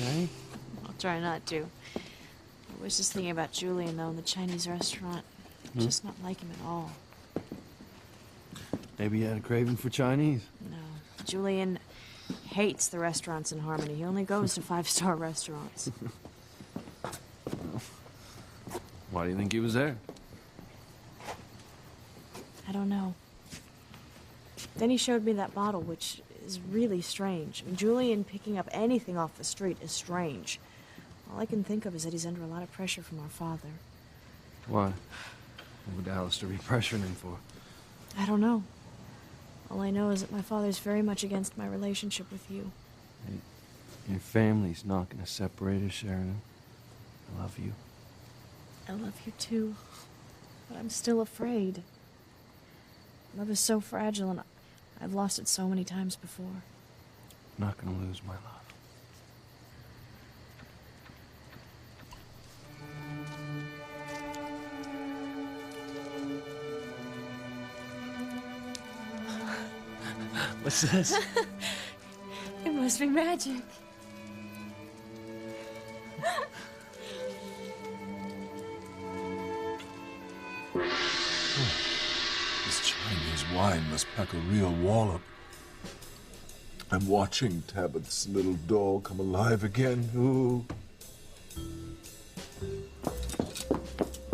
okay? I'll try not to. I was just thinking about Julian, though, in the Chinese restaurant. Just not like him at all. Maybe you had a craving for Chinese? No. Julian hates the restaurants in Harmony. He only goes to five-star restaurants. Why do you think he was there? I don't know. Then he showed me that bottle, which is really strange. I mean, Julian picking up anything off the street is strange. All I can think of is that he's under a lot of pressure from our father. Why? What would Alistair be pressuring him for? I don't know. All I know is that my father's very much against my relationship with you. Hey, your family's not gonna separate us, Sheridan. I love you. I love you too, but I'm still afraid. Love is so fragile, and I've lost it so many times before. I'm not gonna lose my love. What's this? It must be magic. This Chinese wine must pack a real wallop. I'm watching Tabitha's little doll come alive again. Ooh.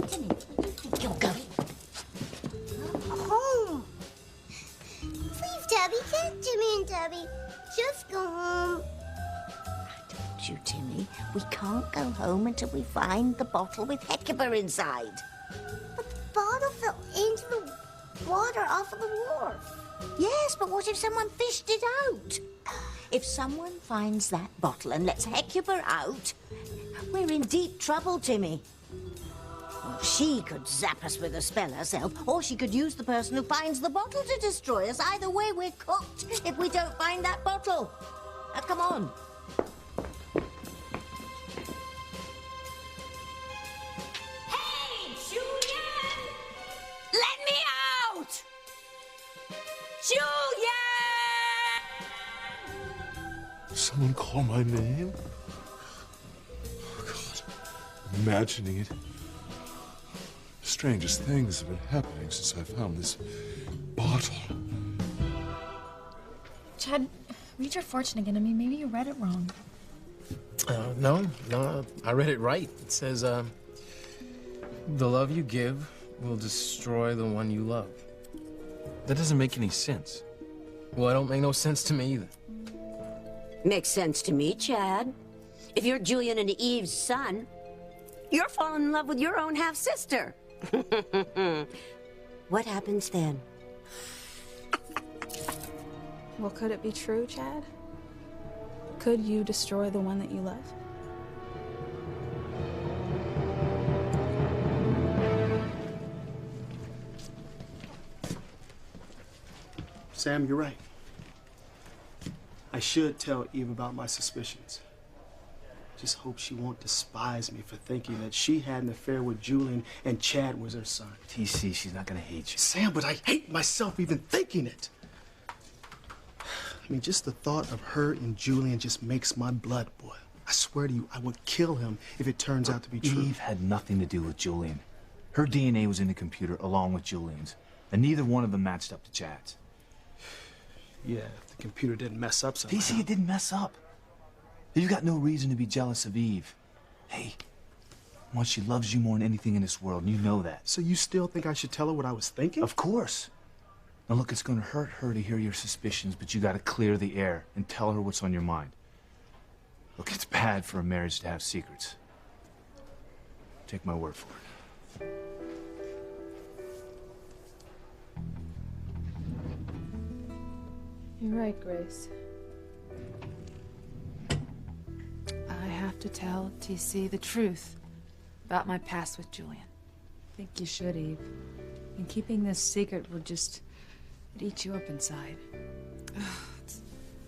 Timmy, you think you're going home? Please, Debbie, can't Jimmy and Debbie just go home? I told you, Timmy, we can't go home until we find the bottle with Hecuba inside. But the bottle fell into the water off of the wharf. Yes, but what if someone fished it out? If someone finds that bottle and lets Hecuba out, we're in deep trouble, Timmy. Well, she could zap us with a spell herself, or she could use the person who finds the bottle to destroy us. Either way, we're cooked if we don't find that bottle. Now, come on. Hey, Julian! Let me out! Julian! Someone call my name? Oh, God. I'm imagining it. Strangest things have been happening since I found this bottle. Chad, read your fortune again. I mean, maybe you read it wrong. No, I read it right. It says, the love you give will destroy the one you love. That doesn't make any sense. Well, it don't make no sense to me either. Makes sense to me, Chad. If you're Julian and Eve's son, you're falling in love with your own half-sister. What happens then? Well, could it be true, Chad? Could you destroy the one that you love? Sam, you're right. I should tell Eve about my suspicions. Just hope she won't despise me for thinking that she had an affair with Julian and Chad was her son. TC, she's not gonna hate you. Sam, but I hate myself even thinking it. I mean, just the thought of her and Julian just makes my blood boil. I swear to you, I would kill him if it turns out to be true. Eve had nothing to do with Julian. Her DNA was in the computer along with Julian's, and neither one of them matched up to Chad's. Yeah, if the computer didn't mess up somehow. TC, it didn't mess up. You've got no reason to be jealous of Eve. Hey, well, she loves you more than anything in this world, and you know that. So you still think I should tell her what I was thinking? Of course. Now look, it's gonna hurt her to hear your suspicions, but you gotta clear the air and tell her what's on your mind. Look, it's bad for a marriage to have secrets. Take my word for it. You're right, Grace. I have to tell TC the truth about my past with Julian. I think you should, Eve. And keeping this secret would just eat you up inside.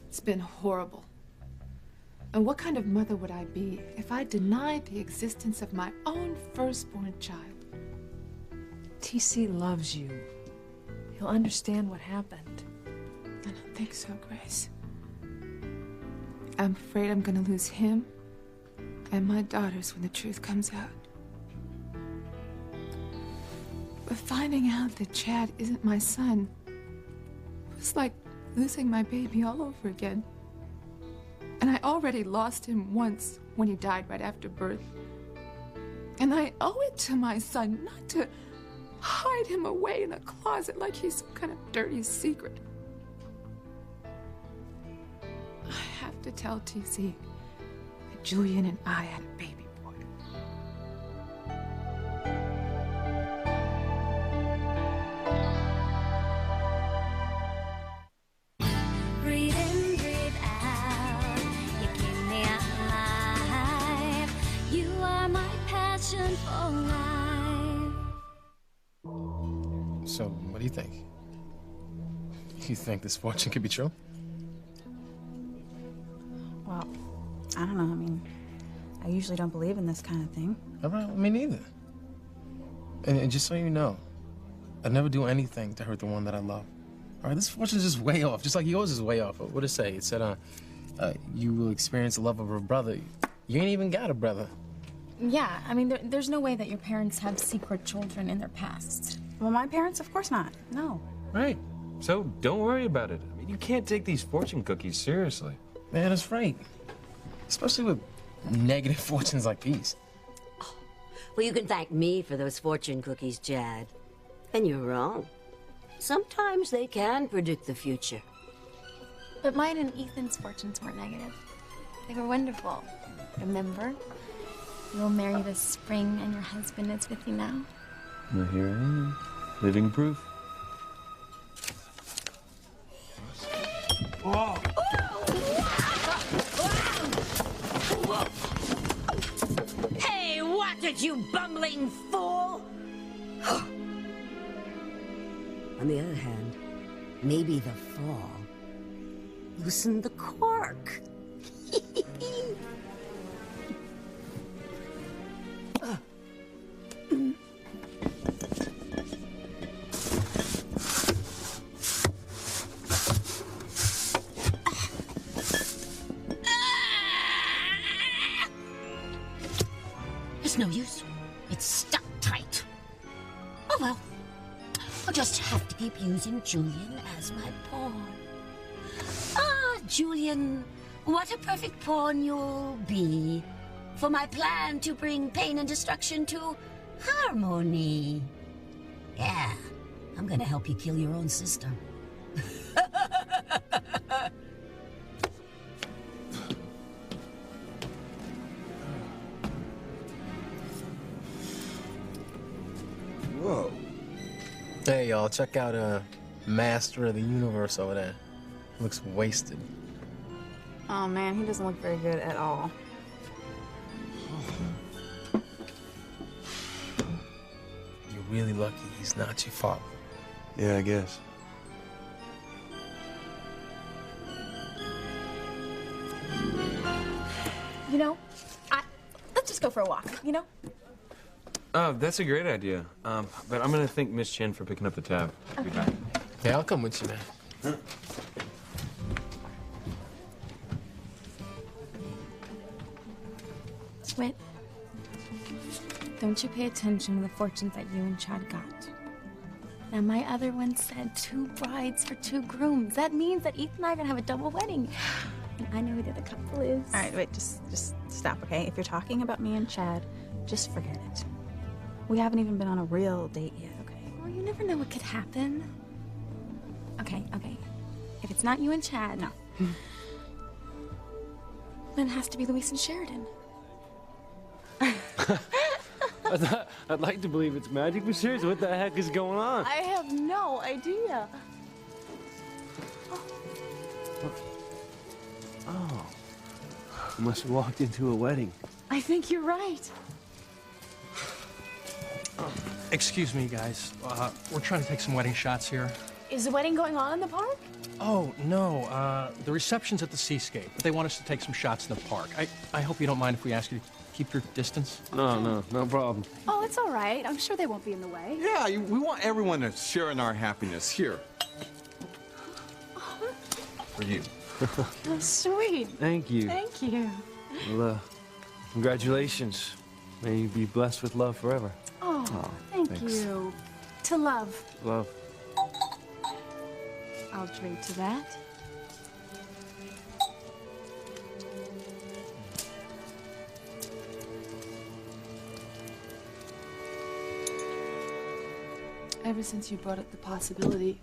It's been horrible. And what kind of mother would I be if I denied the existence of my own firstborn child? TC loves you. He'll understand what happened. I don't think so, Grace. I'm afraid I'm gonna lose him and my daughters when the truth comes out. But finding out that Chad isn't my son was like losing my baby all over again. And I already lost him once when he died right after birth. And I owe it to my son not to hide him away in a closet like he's some kind of dirty secret. I have to tell TC that Julian and I had a baby boy. Breathe in, breathe out. You keep me alive. You are my passion for life. So, what do you think? You think this fortune could be true? Well, I don't know. I mean, I usually don't believe in this kind of thing. All right, me neither. And just so you know, I'd never do anything to hurt the one that I love. All right, this fortune's just way off, just like yours is way off. What did it say? It said, you will experience the love of a brother. You ain't even got a brother. Yeah, I mean, there's no way that your parents have secret children in their past. Well, my parents, of course not. No. Right. So don't worry about it. I mean, you can't take these fortune cookies seriously. Man, that's right. Especially with negative fortunes like these. Well, you can thank me for those fortune cookies, Chad. And you're wrong. Sometimes they can predict the future. But mine and Ethan's fortunes weren't negative. They were wonderful. Remember? You will marry this spring and your husband is with you now. Well, here I am. Living proof. Whoa! Hey, watch it, you bumbling fool! On the other hand, maybe the fall loosened the cork. It's no use. It's stuck tight. Oh well. I'll just have to keep using Julian as my pawn. Ah, Julian, what a perfect pawn you'll be for my plan to bring pain and destruction to harmony. Yeah, I'm gonna help you kill your own sister. Whoa. Hey, y'all, check out Master of the Universe over there. Looks wasted. Oh, man, he doesn't look very good at all. You're really lucky he's not your father. Yeah, I guess. You know, let's just go for a walk, you know? Oh, that's a great idea. But I'm gonna thank Miss Chen for picking up the tab. I'll be back. Hey, I'll come with you, man. Huh? Whit, don't you pay attention to the fortunes that you and Chad got. Now, my other one said 2 brides for 2 grooms. That means that Ethan and I are gonna have a double wedding. And I know who the other couple is. All right, wait, just stop, okay? If you're talking about me and Chad, just forget it. We haven't even been on a real date yet, okay? Well, you never know what could happen. Okay. If it's not you and Chad, no. Then it has to be Luis and Sheridan. I'd like to believe it's magic, but seriously, what the heck is going on? I have no idea. Oh. I must have walked into a wedding. I think you're right. Excuse me, guys. We're trying to take some wedding shots here. Is the wedding going on in the park? Oh, no. The reception's at the Seascape, but they want us to take some shots in the park. I hope you don't mind if we ask you to keep your distance. No problem. Oh, it's all right. I'm sure they won't be in the way. Yeah, we want everyone to share in our happiness. Here. For you. Oh, sweet. Thank you. Thank you. Well, Congratulations. May you be blessed with love forever. Oh, Oh, thank thanks. you. To love. Love. I'll trade to that. Ever since you brought up the possibility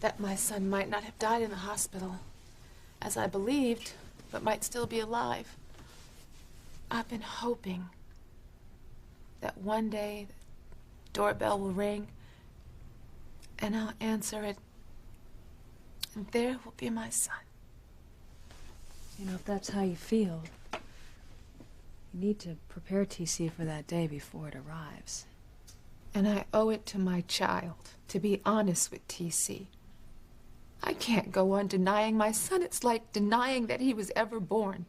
that my son might not have died in the hospital, as I believed, but might still be alive, I've been hoping that one day the doorbell will ring and I'll answer it, and there will be my son. You know, if that's how you feel, you need to prepare TC for that day before it arrives. And I owe it to my child to be honest with TC. I can't go on denying my son. It's like denying that he was ever born.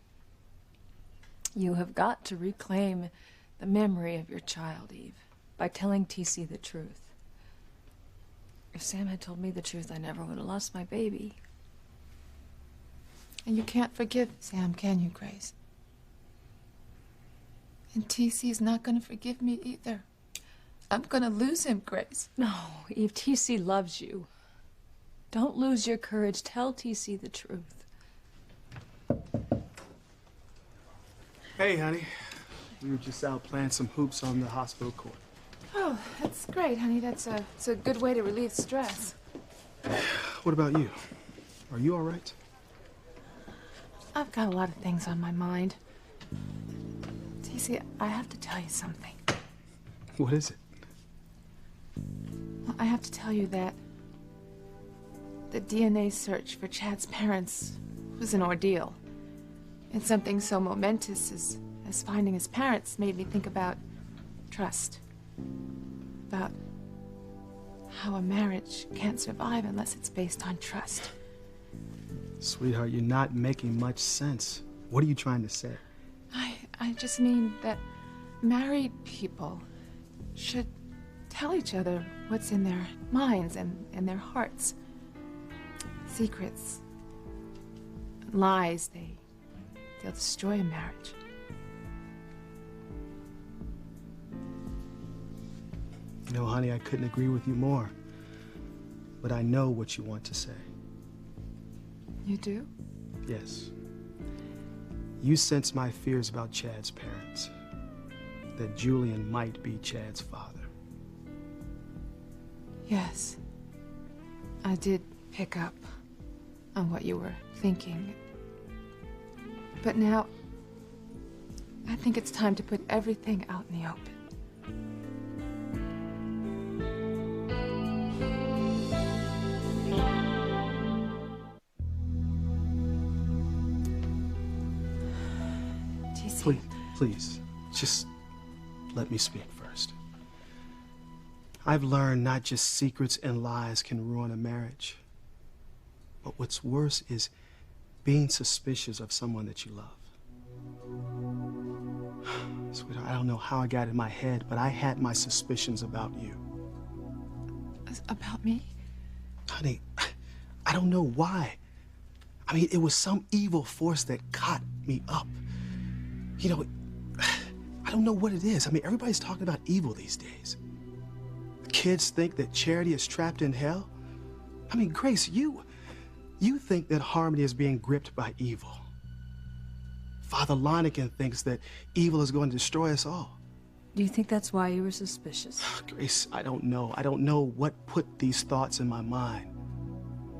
You have got to reclaim the memory of your child, Eve, by telling TC the truth. If Sam had told me the truth, I never would have lost my baby. And you can't forgive Sam, can you, Grace? And TC's not gonna forgive me either. I'm gonna lose him, Grace. No, Eve, TC loves you. Don't lose your courage. Tell TC the truth. Hey, honey. We were just out playing some hoops on the hospital court. Oh, that's great, honey. It's a good way to relieve stress. What about you? Are you all right? I've got a lot of things on my mind. TC, I have to tell you something. What is it? Well, I have to tell you that the DNA search for Chad's parents was an ordeal. And something so momentous as finding his parents made me think about trust. About how a marriage can't survive unless it's based on trust. Sweetheart, you're not making much sense. What are you trying to say? I just mean that married people should tell each other what's in their minds and their hearts. Secrets, lies, they'll destroy a marriage. You know, honey, I couldn't agree with you more. But I know what you want to say. You do? Yes. You sense my fears about Chad's parents. That Julian might be Chad's father. Yes. I did pick up on what you were thinking. But now, I think it's time to put everything out in the open. Please, just let me speak first. I've learned not just secrets and lies can ruin a marriage, but what's worse is being suspicious of someone that you love. Sweetheart, I don't know how I got in my head, but I had my suspicions about you. About me? Honey, I don't know why. I mean, it was some evil force that caught me up. You know, I don't know what it is. I mean, everybody's talking about evil these days. Kids think that Charity is trapped in hell. I mean, Grace, you think that Harmony is being gripped by evil. Father Lonergan thinks that evil is going to destroy us all. Do you think that's why you were suspicious? Grace, I don't know. I don't know what put these thoughts in my mind.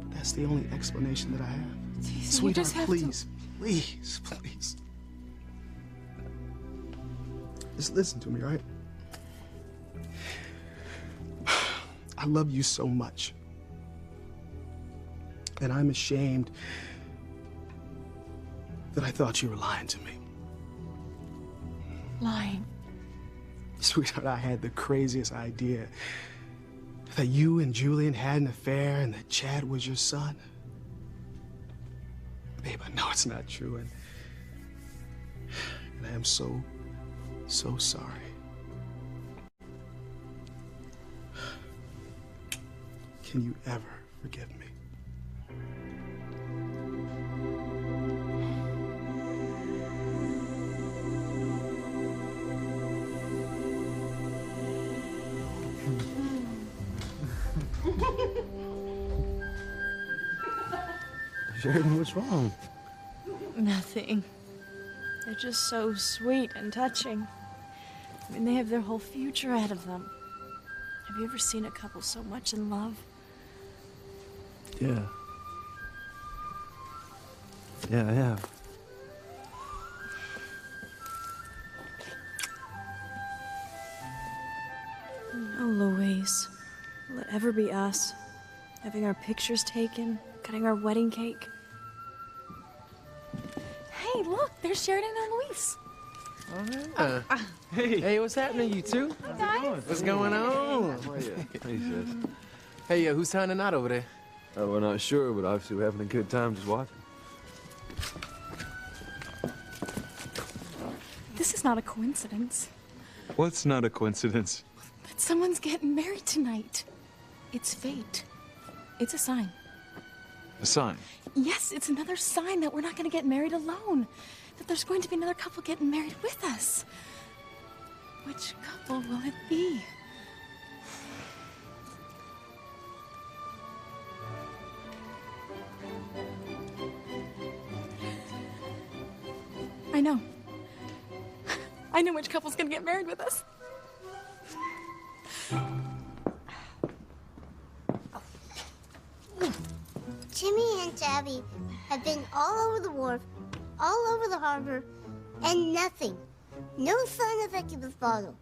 But that's the only explanation that I have. Sweetheart, please, please, please. Just listen to me, all right? I love you so much. And I'm ashamed that I thought you were lying to me. Lying? Sweetheart, I had the craziest idea that you and Julian had an affair and that Chad was your son. Babe, I know it's not true, and I am so sorry. Can you ever forgive me? Sheridan, what's wrong? Nothing. They're just so sweet and touching. I mean, they have their whole future ahead of them. Have you ever seen a couple so much in love? Yeah. Yeah, I have. No, Louise. Will it ever be us? Having our pictures taken, cutting our wedding cake? Hey, look, there's Sheridan and Luis. Hey, what's happening, you two? Guys. What's going on? Hey, sis. Hey, who's signing out over there? We're not sure, but obviously we're having a good time just watching. This is not a coincidence. What's not a coincidence? But someone's getting married tonight. It's fate. It's a sign. A sign. Yes, it's another sign that we're not going to get married alone. That there's going to be another couple getting married with us. Which couple will it be? I know. I know which couple's going to get married with us. Jimmy and Tabby have been all over the wharf, all over the harbor, and nothing. No sign of Hecuba's bottle.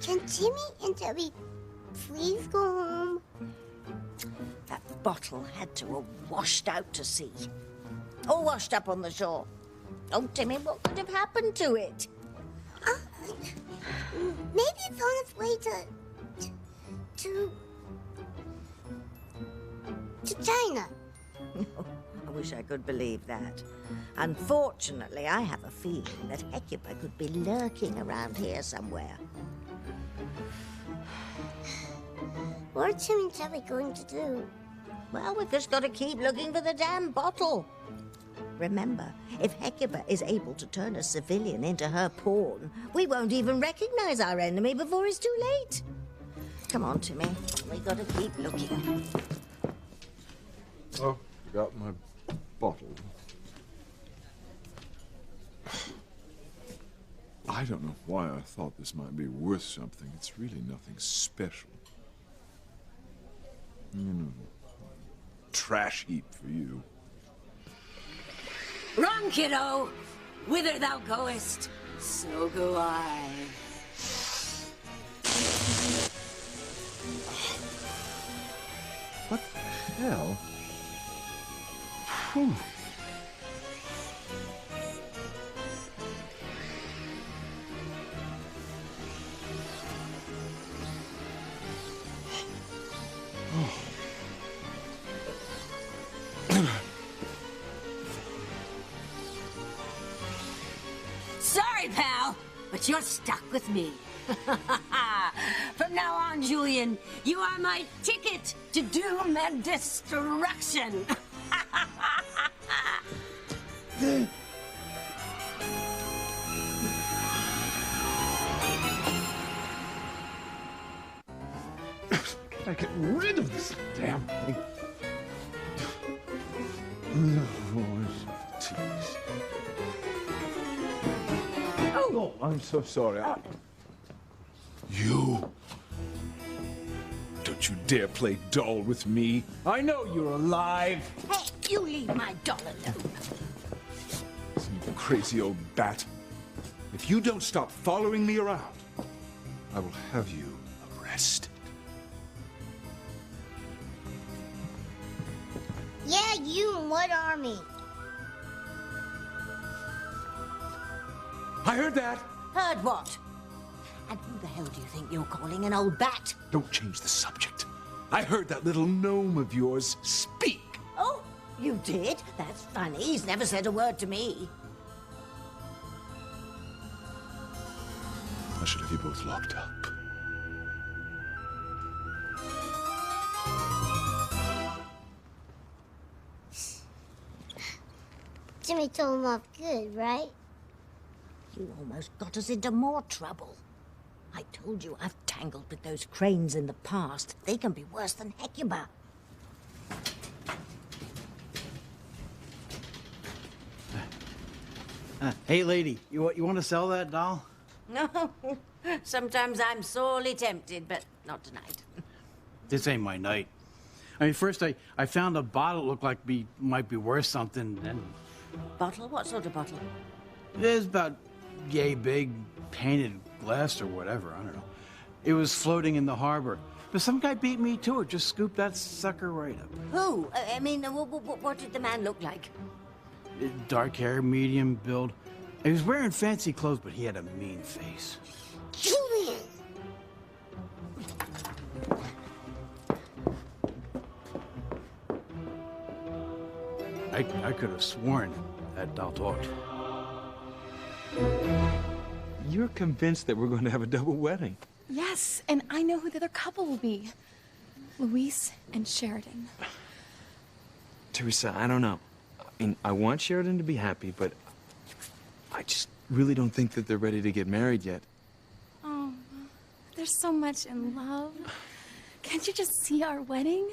Can Jimmy and Tabby please go home? That bottle had to have washed out to sea. Or washed up on the shore. Oh, Timmy, what could have happened to it? Maybe it's on its way to China. I wish I could believe that. Unfortunately, I have a feeling that Hecuba could be lurking around here somewhere. What are Jimmy and Tabby going to do? Well, we've just got to keep looking for the damn bottle. Remember, if Hecuba is able to turn a civilian into her pawn, we won't even recognize our enemy before it's too late. Come on, Timmy. We got to keep looking. Oh, forgot my bottle. I don't know why I thought this might be worth something. It's really nothing special. You know, trash heap for you. Run, kiddo! Whither thou goest, so go I. What the hell? Whew. Sorry, pal, but you're stuck with me. From now on, Julian, you are my ticket to doom and destruction. Can I get rid of this damn thing? Oh, I'm so sorry. You! Don't you dare play doll with me. I know you're alive. Hey, you leave my doll alone. You crazy old bat. If you don't stop following me around, I will have you arrested. Yeah, you and what army? I heard that. Heard what? And who the hell do you think you're calling an old bat? Don't change the subject. I heard that little gnome of yours speak. Oh, you did? That's funny. He's never said a word to me. I should have you both locked up. Jimmy told him off good, right? You almost got us into more trouble. I told you I've tangled with those cranes in the past. They can be worse than Hecuba. Hey, lady, you want to sell that doll? No. Sometimes I'm sorely tempted, but not tonight. This ain't my night. I mean, first I found a bottle that looked like might be worth something, then Bottle? What sort of bottle? it was about yay big, painted glass or whatever, I don't know. It was floating in the harbor. But some guy beat me to it, just scooped that sucker right up. Who? I mean, what did the man look like? Dark hair, medium build. He was wearing fancy clothes, but he had a mean face. Julian! I could have sworn that doll talked. You're convinced that we're going to have a double wedding. Yes, and I know who the other couple will be. Luis and Sheridan. Teresa, I don't know. I mean, I want Sheridan to be happy, but I just really don't think that they're ready to get married yet. Oh, they're so much in love. Can't you just see our wedding?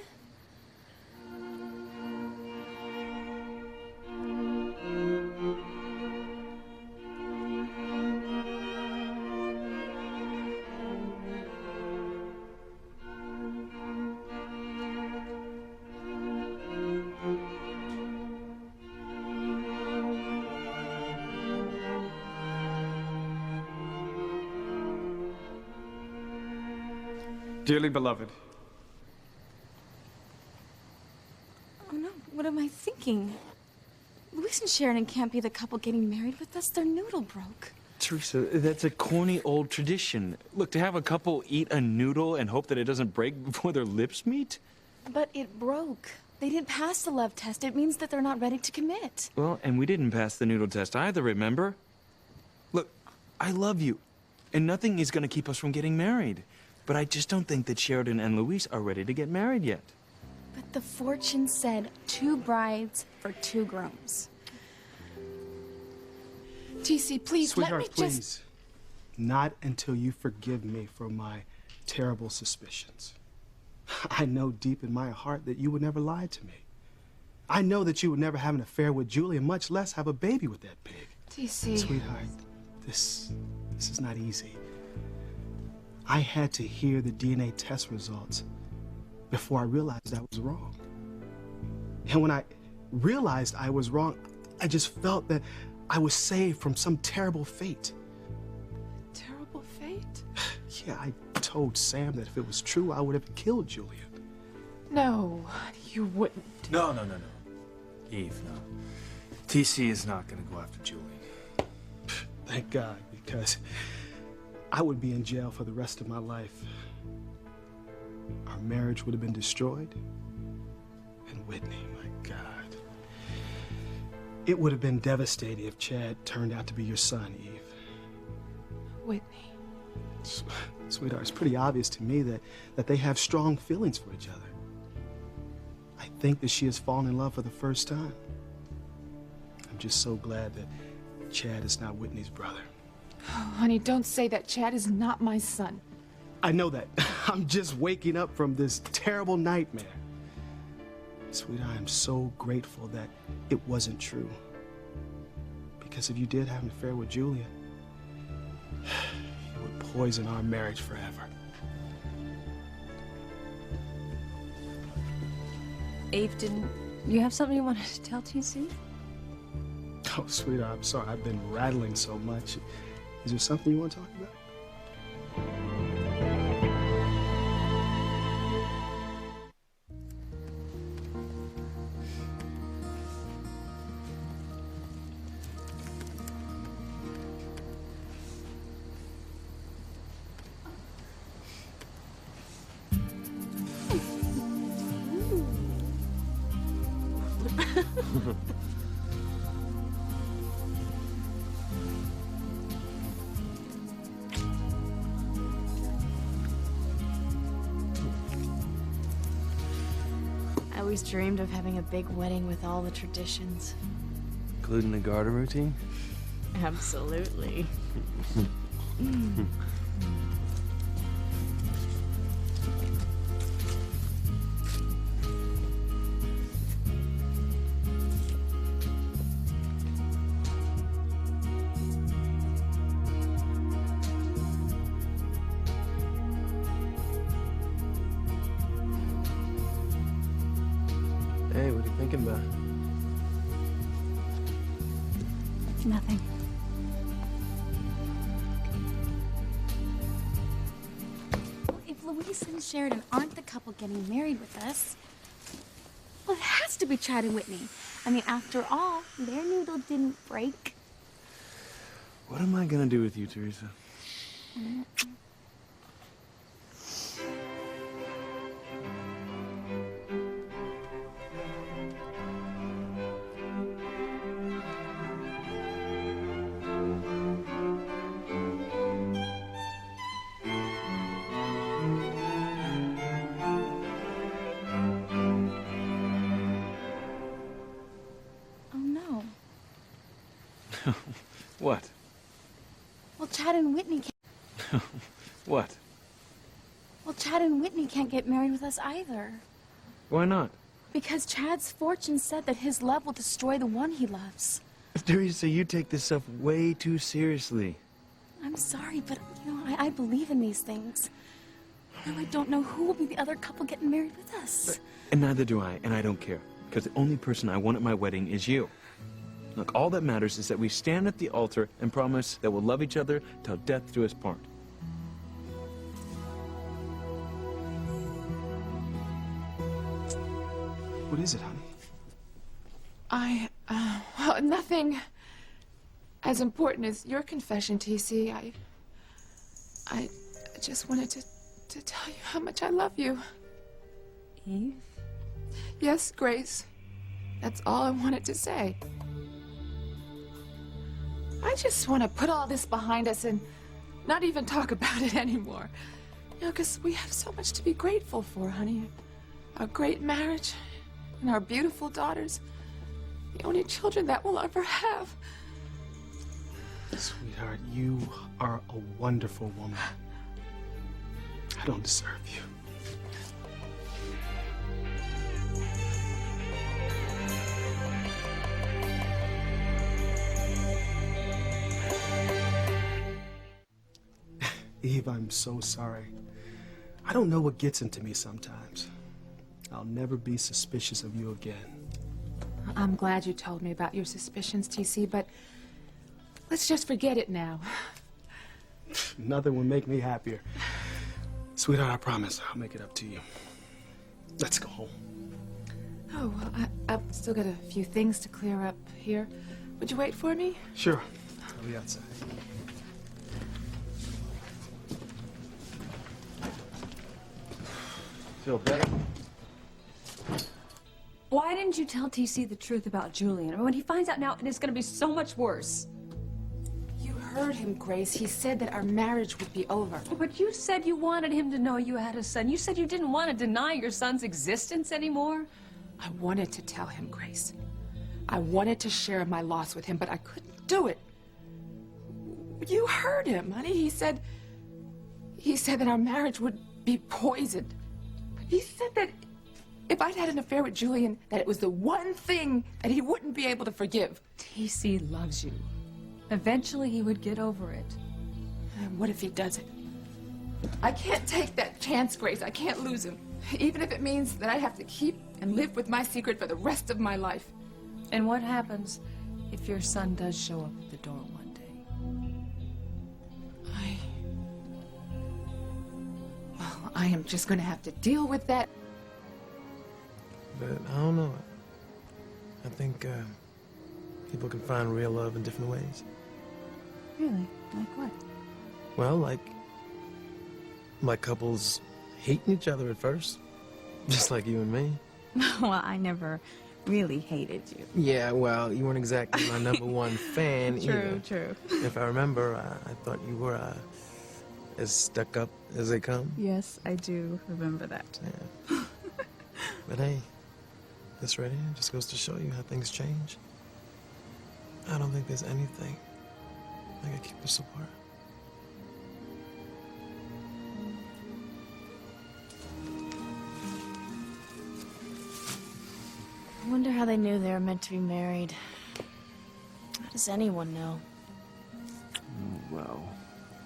Dearly beloved, Oh no, what am I thinking? Luis and Sheridan can't be the couple getting married with us. Their noodle broke. Teresa, that's a corny old tradition. Look, to have a couple eat a noodle and hope that it doesn't break before their lips meet? But it broke. They didn't pass the love test. It means that they're not ready to commit. Well, and we didn't pass the noodle test either, remember? Look, I love you, and nothing is going to keep us from getting married. But I just don't think that Sheridan and Luis are ready to get married yet. But the fortune said 2 brides for 2 grooms. TC, please, Sweetheart, let me please. just... Not until you forgive me for my terrible suspicions. I know deep in my heart that you would never lie to me. I know that you would never have an affair with Julia, much less have a baby with that pig. TC. Sweetheart, this is not easy. I had to hear the DNA test results before I realized I was wrong. And when I realized I was wrong, I just felt that I was saved from some terrible fate. Terrible fate? Yeah, I told Sam that if it was true, I would have killed Julia. No, you wouldn't. No. Eve, no. TC is not gonna go after Julie. Thank God, because I would be in jail for the rest of my life. Our marriage would have been destroyed. And Whitney, my God. It would have been devastating if Chad turned out to be your son, Eve. Whitney. Sweetheart, it's pretty obvious to me that they have strong feelings for each other. I think that she has fallen in love for the first time. I'm just so glad that Chad is not Whitney's brother. Oh, honey, don't say that. Chad is not my son. I know that. I'm just waking up from this terrible nightmare. Sweetheart, I am so grateful that it wasn't true. Because if you did have an affair with Julia, it would poison our marriage forever. Eve, didn't you have something you wanted to tell TC? Oh, sweetheart, I'm sorry. I've been rattling so much. Is there something you want to talk about? I always dreamed of having a big wedding with all the traditions. Including the garter routine? Absolutely. thinking about? Nothing. If Louise and Sheridan aren't the couple getting married with us, well, it has to be Chad and Whitney. I mean, after all, their noodle didn't break. What am I gonna do with you, Teresa? Oh, no. What? Well, Chad and Whitney can't... What? Well, Chad and Whitney can't get married with us either. Why not? Because Chad's fortune said that his love will destroy the one he loves. Teresa, you take this stuff way too seriously. I'm sorry, but, you know, I believe in these things. Although I don't know who will be the other couple getting married with us. And neither do I, and I don't care. Because the only person I want at my wedding is you. Look, all that matters is that we stand at the altar and promise that we'll love each other till death do us part. What is it, honey? Well, nothing as important as your confession, TC. I just wanted to tell you how much I love you. Eve? Yes, Grace. That's all I wanted to say. I just want to put all this behind us and not even talk about it anymore. You know, because we have so much to be grateful for, honey. Our great marriage and our beautiful daughters. The only children that we'll ever have. Sweetheart, you are a wonderful woman. I don't deserve you. Eve, I'm so sorry. I don't know what gets into me sometimes. I'll never be suspicious of you again. I'm glad you told me about your suspicions, TC, but let's just forget it now. Nothing would make me happier. Sweetheart, I promise I'll make it up to you. Let's go home. Oh, well, I've still got a few things to clear up here. Would you wait for me? Sure. I'll be outside. Feel better? Why didn't you tell TC the truth about Julian? I mean, when he finds out now, it's going to be so much worse. You heard him, Grace. He said that our marriage would be over. But you said you wanted him to know you had a son. You said you didn't want to deny your son's existence anymore. I wanted to tell him, Grace. I wanted to share my loss with him, but I couldn't do it. You heard him, honey. He said that our marriage would be poisoned. He said that if I'd had an affair with Julian, that it was the one thing that he wouldn't be able to forgive. TC loves you. Eventually he would get over it. And what if he doesn't? I can't take that chance, Grace. I can't lose him. Even if it means that I have to keep and live with my secret for the rest of my life. And what happens if your son does show up at the door one day? Well, I am just going to have to deal with that. But I don't know. I think people can find real love in different ways. Really? Like what? Well, like couples hating each other at first, just like you and me. Well, I never really hated you. Yeah, well, you weren't exactly my number one fan either. True. If I remember, I thought you were as stuck up as they come. Yes, I do remember that. Yeah. But hey, this right here just goes to show you how things change. I don't think there's anything that can keep us apart. I wonder how they knew they were meant to be married. How does anyone know? Well,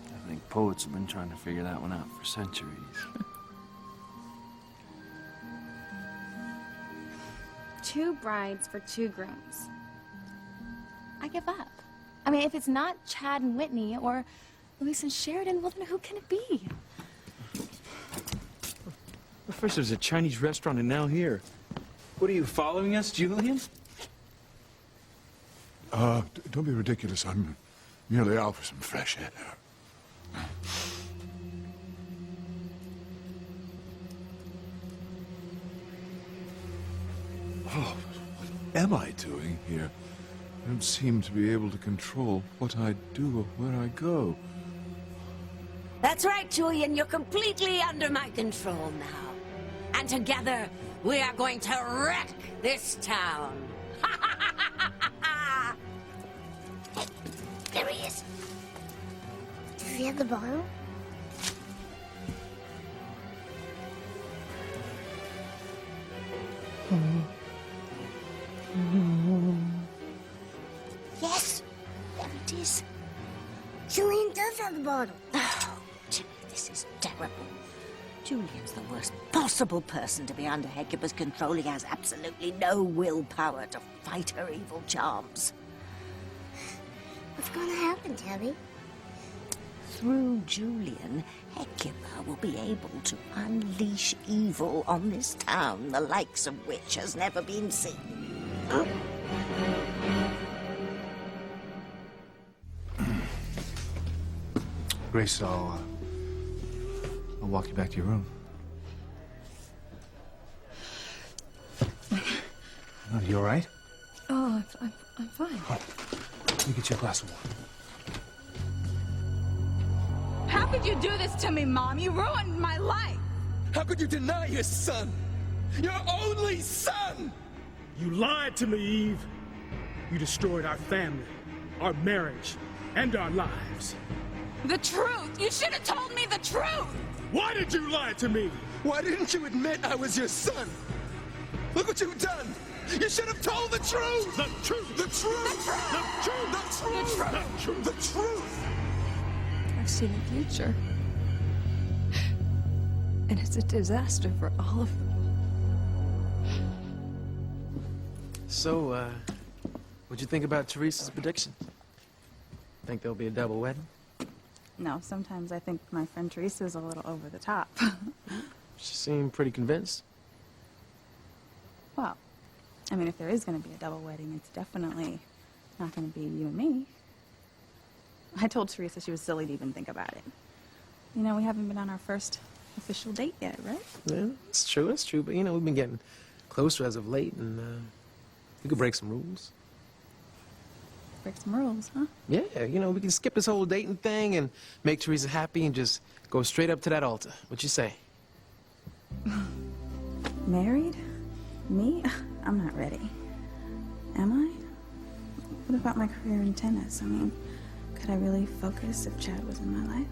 I think poets have been trying to figure that one out for centuries. 2 brides for 2 grooms. I give up. I mean, if it's not Chad and Whitney or Luis and Sheridan, well, then who can it be? Well, first there's a Chinese restaurant and now here. What are you, following us, Julian? Don't be ridiculous. I'm merely out for some fresh air. Oh, what am I doing here? I don't seem to be able to control what I do or where I go. That's right, Julian. You're completely under my control now. And together, we are going to wreck this town. Hey, there he is. Does he have the bottle? Yes, there it is. Julian does have the bottle. Oh, Jimmy, this is terrible. Julian's the worst possible person to be under Hecuba's control. He has absolutely no willpower to fight her evil charms. What's going to happen, Tabby? Through Julian, Hecuba will be able to unleash evil on this town, the likes of which has never been seen. Grace, I'll walk you back to your room. Oh, you all right? Oh, I'm fine. Let me get you a glass of water. How could you do this to me, Mom? You ruined my life. How could you deny your son? Your only son! You lied to me, Eve. You destroyed our family, our marriage, and our lives. The truth! You should have told me the truth! Why did you lie to me? Why didn't you admit I was your son? Look what you've done! You should have told the truth! The truth! The truth! The truth! The truth! The truth! The truth! I've seen the future. And it's a disaster for all of them. So, what'd you think about Teresa's prediction? Think there'll be a double wedding? No, sometimes I think my friend Teresa's a little over the top. She seemed pretty convinced. Well, I mean, if there is going to be a double wedding, it's definitely not going to be you and me. I told Teresa she was silly to even think about it. You know, we haven't been on our first official date yet, right? Yeah, it's true, but you know, we've been getting closer as of late, and we could break some rules. Break some rules, huh? Yeah, you know, we can skip this whole dating thing and make Teresa happy and just go straight up to that altar. What you say? Married? Me? I'm not ready. Am I? What about my career in tennis? I mean, could I really focus if Chad was in my life?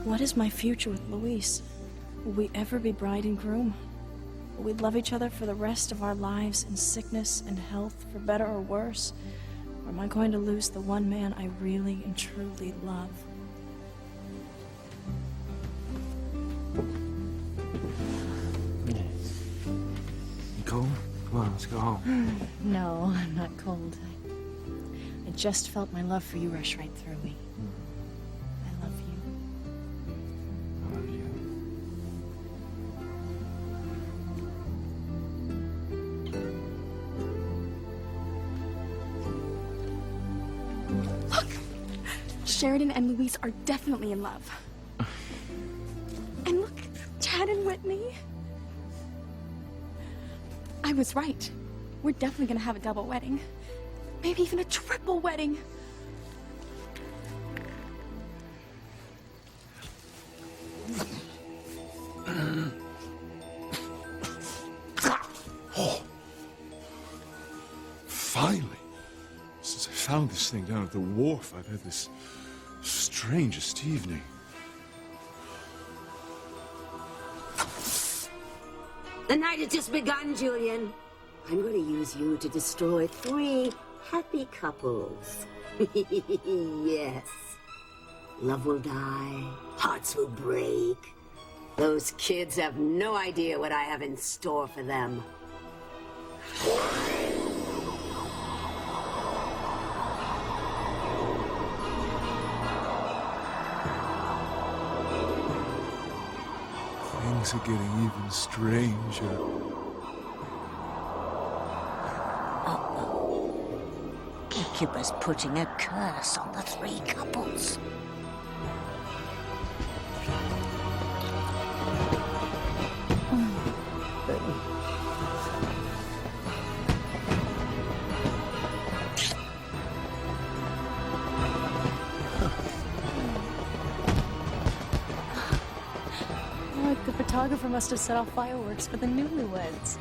What is my future with Luis? Will we ever be bride and groom? Will we love each other for the rest of our lives in sickness and health, for better or worse? Or am I going to lose the one man I really and truly love? You cold? Come on, let's go home. No, I'm not cold. I just felt my love for you rush right through me. I love you. I love you. Look! Sheridan and Luis are definitely in love. And look, Chad and Whitney. I was right. We're definitely gonna have a double wedding. Maybe even a triple wedding. Oh. Finally. Since I found this thing down at the wharf, I've had this strangest evening. The night has just begun, Julian. I'm going to use you to destroy 3 happy couples. Yes. Love will die, hearts will break. Those kids have no idea what I have in store for them. Things are getting even stranger. Hecuba's putting a curse on the 3 couples. Look, the photographer must have set off fireworks for the newlyweds.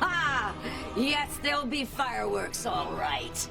Ah! Yes, there'll be fireworks, all right.